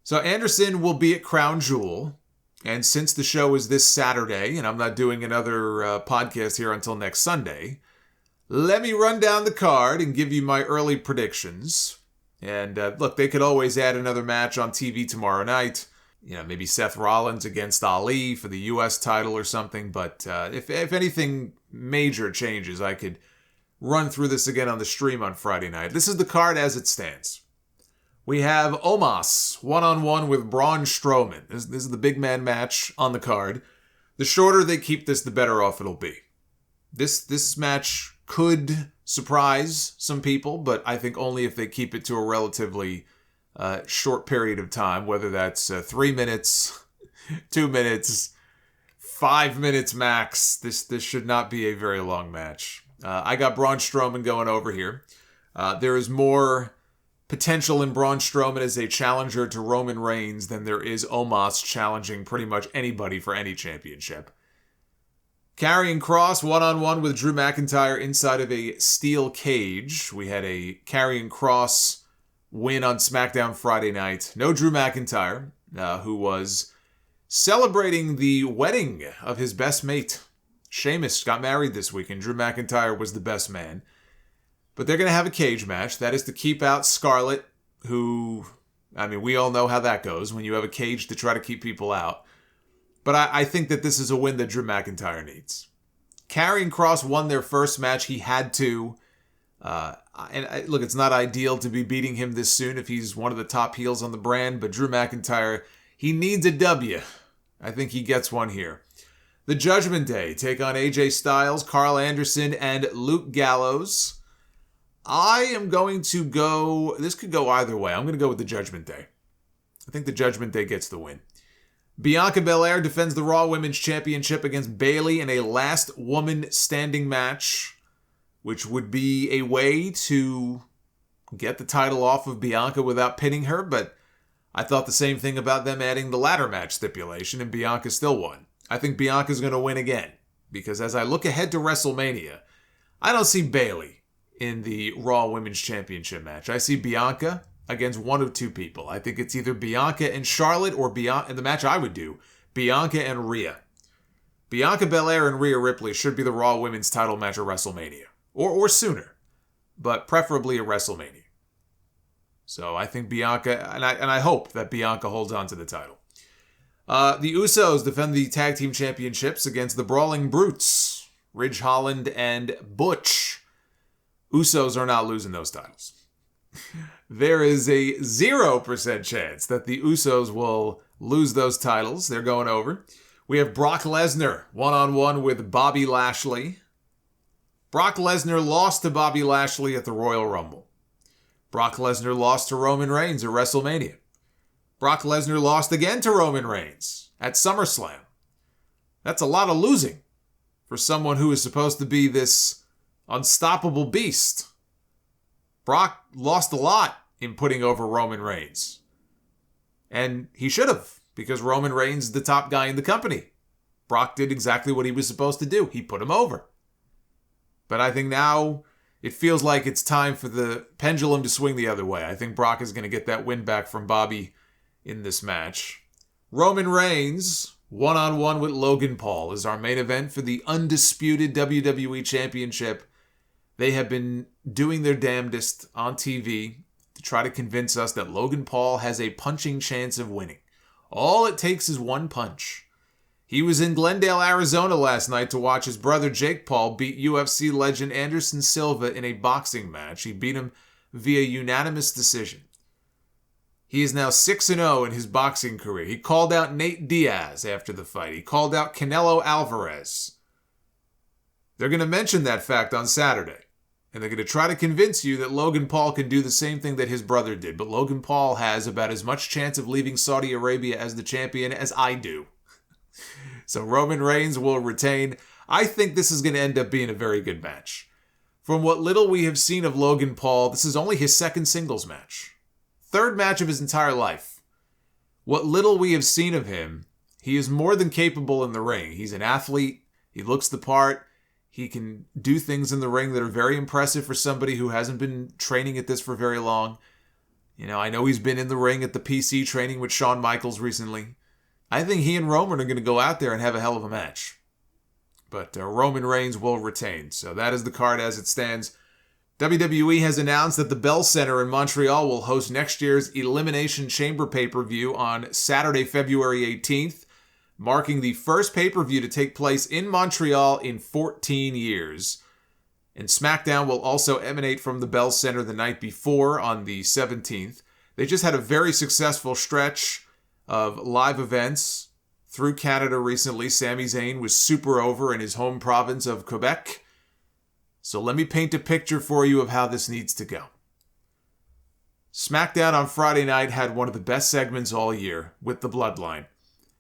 So Anderson will be at Crown Jewel. And since the show is this Saturday, and I'm not doing another podcast here until next Sunday, let me run down the card and give you my early predictions. And look, they could always add another match on TV tomorrow night. Maybe Seth Rollins against Ali for the U.S. title or something. But if anything major changes, I could run through this again on the stream on Friday night. This is the card as it stands. We have Omos one-on-one with Braun Strowman. This is the big man match on the card. The shorter they keep this, the better off it'll be. This match could surprise some people, but I think only if they keep it to a relatively short period of time, whether that's 3 minutes, 2 minutes, 5 minutes max. This should not be a very long match. I got Braun Strowman going over here. There is more potential in Braun Strowman as a challenger to Roman Reigns than there is Omos challenging pretty much anybody for any championship. Karrion Kross one-on-one with Drew McIntyre inside of a steel cage. We had a Karrion Kross win on SmackDown Friday night. No Drew McIntyre, who was celebrating the wedding of his best mate. Sheamus got married this week, and Drew McIntyre was the best man. But they're going to have a cage match. That is to keep out Scarlett, who, we all know how that goes when you have a cage to try to keep people out. But I think that this is a win that Drew McIntyre needs. Karrion Kross won their first match. He had to. Look, it's not ideal to be beating him this soon if he's one of the top heels on the brand, but Drew McIntyre, he needs a W. I think he gets one here. The Judgment Day take on AJ Styles, Carl Anderson, and Luke Gallows. I am going to go, this could go either way. I'm going to go with the Judgment Day. I think the Judgment Day gets the win. Bianca Belair defends the Raw Women's Championship against Bayley in a last woman standing match, which would be a way to get the title off of Bianca without pinning her, but I thought the same thing about them adding the ladder match stipulation, and Bianca still won. I think Bianca's going to win again, because as I look ahead to WrestleMania, I don't see Bayley in the Raw Women's Championship match. I see Bianca against one of two people. I think it's either Bianca and Charlotte or Bianca, and the match I would do, Bianca and Rhea. Bianca Belair and Rhea Ripley should be the Raw Women's title match at WrestleMania. Or sooner, but preferably at WrestleMania. So I think Bianca, and I hope that Bianca holds on to the title. The Usos defend the Tag Team Championships against the Brawling Brutes, Ridge Holland and Butch. Usos are not losing those titles. There is a 0% chance that the Usos will lose those titles. They're going over. We have Brock Lesnar one-on-one with Bobby Lashley. Brock Lesnar lost to Bobby Lashley at the Royal Rumble. Brock Lesnar lost to Roman Reigns at WrestleMania. Brock Lesnar lost again to Roman Reigns at SummerSlam. That's a lot of losing for someone who is supposed to be this unstoppable beast. Brock lost a lot in putting over Roman Reigns. And he should have, because Roman Reigns is the top guy in the company. Brock did exactly what he was supposed to do. He put him over. But I think now it feels like it's time for the pendulum to swing the other way. I think Brock is going to get that win back from Bobby in this match. Roman Reigns, one-on-one with Logan Paul, is our main event for the undisputed WWE Championship. They have been doing their damnedest on TV to try to convince us that Logan Paul has a punching chance of winning. All it takes is one punch. He was in Glendale, Arizona last night to watch his brother Jake Paul beat UFC legend Anderson Silva in a boxing match. He beat him via unanimous decision. He is now 6-0 in his boxing career. He called out Nate Diaz after the fight. He called out Canelo Alvarez. They're going to mention that fact on Saturday. And they're going to try to convince you that Logan Paul can do the same thing that his brother did. But Logan Paul has about as much chance of leaving Saudi Arabia as the champion as I do. So Roman Reigns will retain. I think this is going to end up being a very good match. From what little we have seen of Logan Paul, this is only his second singles match. Third match of his entire life. What little we have seen of him, he is more than capable in the ring. He's an athlete. He looks the part. He can do things in the ring that are very impressive for somebody who hasn't been training at this for very long. I know he's been in the ring at the PC training with Shawn Michaels recently. I think he and Roman are going to go out there and have a hell of a match. But Roman Reigns will retain. So that is the card as it stands. WWE has announced that the Bell Center in Montreal will host next year's Elimination Chamber pay-per-view on Saturday, February 18th, marking the first pay-per-view to take place in Montreal in 14 years. And SmackDown will also emanate from the Bell Center the night before on the 17th. They just had a very successful stretch of live events through Canada recently. Sami Zayn was super over in his home province of Quebec. So let me paint a picture for you of how this needs to go. SmackDown on Friday night had one of the best segments all year with the Bloodline.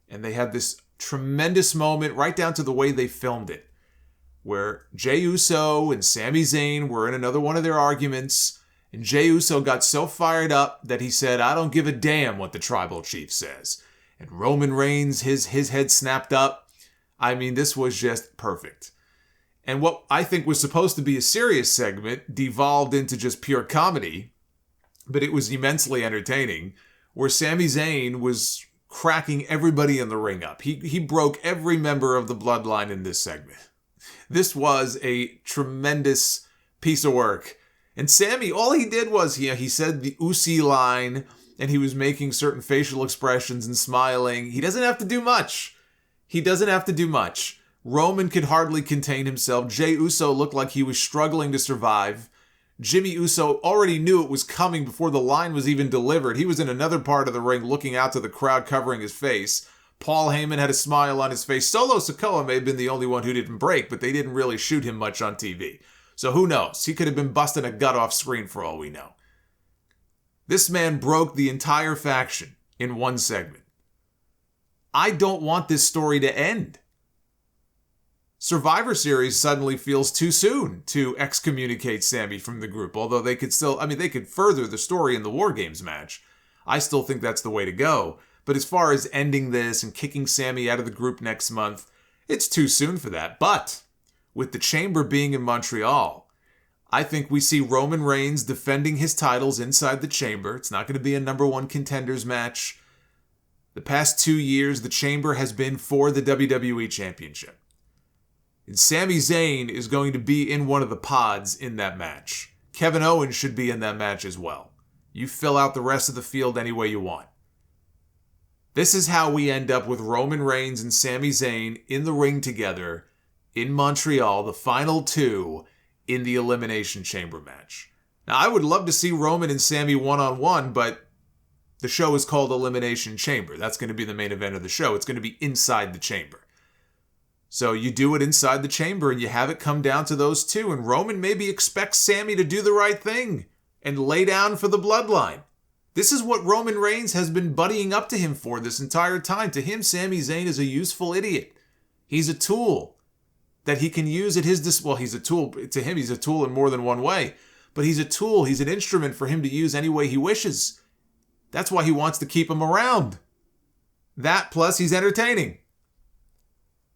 And they had this tremendous moment right down to the way they filmed it, where Jey Uso and Sami Zayn were in another one of their arguments, and Jey Uso got so fired up that he said, "I don't give a damn what the Tribal Chief says." And Roman Reigns, his head snapped up. I mean, this was just perfect. And what I think was supposed to be a serious segment devolved into just pure comedy, but it was immensely entertaining, where Sami Zayn was cracking everybody in the ring up. He broke every member of the Bloodline in this segment. This was a tremendous piece of work. And Sami, all he did was he said the Usi line, and he was making certain facial expressions and smiling. He doesn't have to do much. Roman could hardly contain himself. Jey Uso looked like he was struggling to survive. Jimmy Uso already knew it was coming before the line was even delivered. He was in another part of the ring looking out to the crowd covering his face. Paul Heyman had a smile on his face. Solo Sikoa may have been the only one who didn't break, but they didn't really shoot him much on TV. So who knows? He could have been busting a gut off screen for all we know. This man broke the entire faction in one segment. I don't want this story to end. Survivor Series suddenly feels too soon to excommunicate Sami from the group, although they could they could further the story in the War Games match. I still think that's the way to go. But as far as ending this and kicking Sami out of the group next month, it's too soon for that. But with the Chamber being in Montreal, I think we see Roman Reigns defending his titles inside the Chamber. It's not going to be a number one contenders match. The past 2 years, the Chamber has been for the WWE Championship. And Sami Zayn is going to be in one of the pods in that match. Kevin Owens should be in that match as well. You fill out the rest of the field any way you want. This is how we end up with Roman Reigns and Sami Zayn in the ring together in Montreal, the final two in the Elimination Chamber match. Now, I would love to see Roman and Sami one-on-one, but the show is called Elimination Chamber. That's going to be the main event of the show. It's going to be inside the Chamber. So you do it inside the Chamber and you have it come down to those two. And Roman maybe expects Sami to do the right thing and lay down for the Bloodline. This is what Roman Reigns has been buddying up to him for this entire time. To him, Sami Zayn is a useful idiot. He's a tool that he can use at his disposal. Well, he's a tool. To him, he's a tool in more than one way. But he's a tool. He's an instrument for him to use any way he wishes. That's why he wants to keep him around. That plus he's entertaining.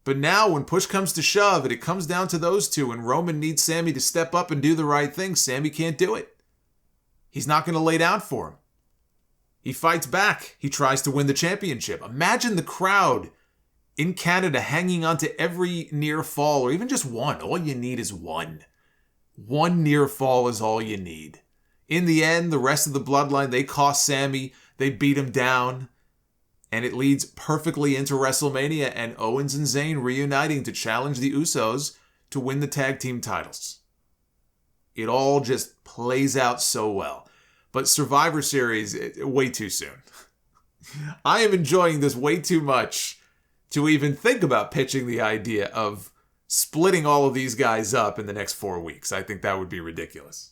But now when push comes to shove and it comes down to those two and Roman needs Sami to step up and do the right thing, Sami can't do it. He's not going to lay down for him. He fights back. He tries to win the championship. Imagine the crowd in Canada hanging on to every near fall or even just one. All you need is one. One near fall is all you need. In the end, the rest of the Bloodline, they cost Sami. They beat him down. And it leads perfectly into WrestleMania and Owens and Zayn reuniting to challenge the Usos to win the tag team titles. It all just plays out so well. But Survivor Series, way too soon. I am enjoying this way too much to even think about pitching the idea of splitting all of these guys up in the next 4 weeks. I think that would be ridiculous.